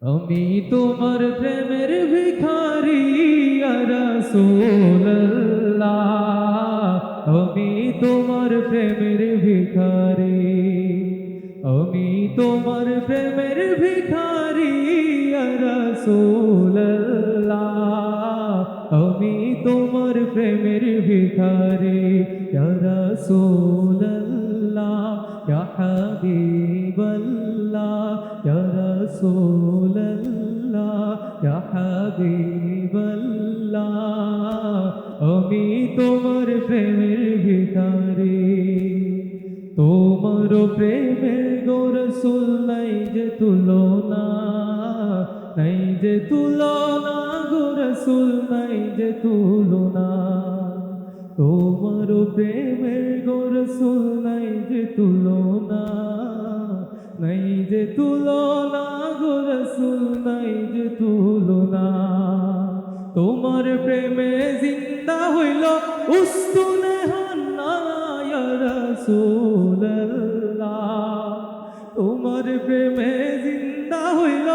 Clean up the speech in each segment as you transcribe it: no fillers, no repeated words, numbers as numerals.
আমি তোমার প্রেমের ভিখারি ইয়া রাসূলুল্লাহ, আমি তোমার প্রেমের ভিখারি, আমি তোমার প্রেমের ভিখারি ইয়া রাসূলুল্লাহ, আমি তোমার প্রেমের ভিখারি ইয়া রাসূলুল্লাহ, ইয়া হাবিবাল্লাহ, ইয়া রাসূলুল্লাহ, ইয়া হাবিবাল্লাহ, আমি তোমার প্রেমের ভিখারি। তোমার প্রেমের গো রাসূল নাই যে তুলনা, নাই যে তুলনা গো রাসূল নাই যে তুলনা। তোমার প্রেমের গো রাসূল নাই যে তুলনা, নাই যে তুলনা গো রাসূল নাই যে তুলনা। তোমার প্রেমে জিন্দা হইল উস্তুনে হান্না ইয়া রাসূলুল্লাহ, তোমার প্রেমে জিন্দা হইল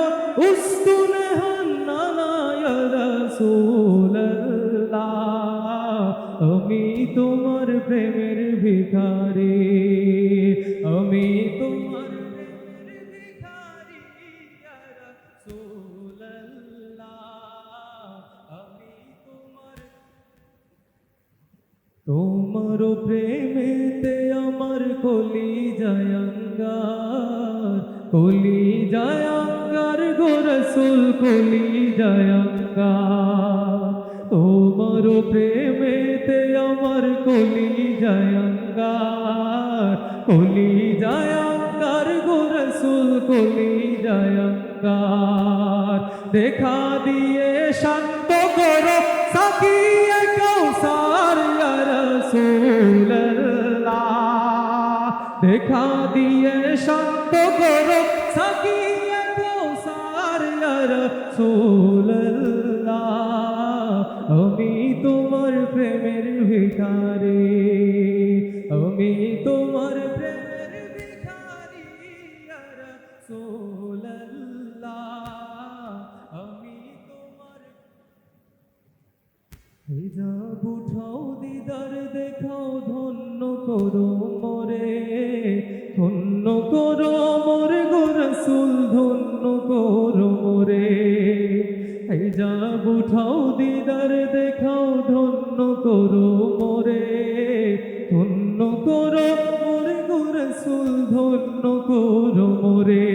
উস্তুনে হান্না ইয়া রাসূলুল্লাহ, আমি তোমার প্রেমের ভিখারি, আমি তোমার প্রেমের ভিখারি ইয়া রাসূলুল্লাহ, আমি তোমার। তোমার প্রেমেতে আমার কলিজায় অঙ্গার, কলিজায় অঙ্গার গো রাসূল কলিজায় অঙ্গার। তোমার প্রেমেতে আমার কলিজায় অঙ্গার, কলিজায় অঙ্গার গো রাসূল কলিজায় অঙ্গার। দেখা দিয়ে শান্ত করো সাকিয়ে কাউসার ইয়া রাসূলুল্লাহ, দেখা দিয়ে শান্ত করো সাকিয়ে কাউসার ইয়া রাসূলুল্লাহ, আমি তোমার প্রেমের ভিখারি, আমি তোমার প্রেমের ভিখারি ইয়া রাসূলুল্লাহ, আমি তোমার। হিজাব উঠাও দিদার দেখাও ধন্য করো মোরে, ধন্য করো মোরে গো রাসূল ধন্য করো মোরে। হিজাব উঠাও দিদার দেখাও ধন্য করো মোরে, ধন্য করো মোরে গো রাসূল ধন্য করো মোরে।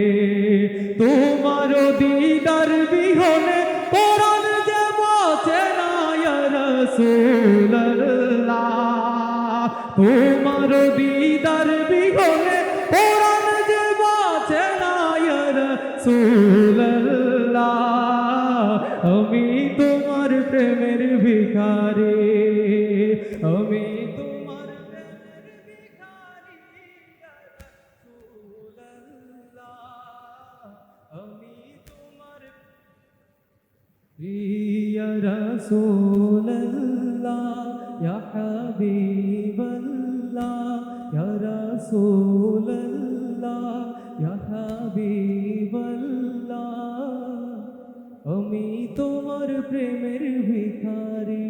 তোমার দিদার বিহনে পরাণ যে বাঁচে না ইয়া রাসূলুল্লাহ, তোমার দিদার বিহনে পরাণ যে বাঁচে না ইয়া রাসূলুল্লাহ, আমি তোমার প্রেমের ভিখারি, আমি তোমার প্রেমের ভিখারি ইয়া রাসূলুল্লাহ, আমি তোমার। ইয়া রাসূলুল্লাহ, ইয়া হাবিবাল্লাহ, ইয়া রাসূলুল্লাহ, ইয়া হাবিবাল্লাহ, আমি তোমার প্রেমের ভিখারি।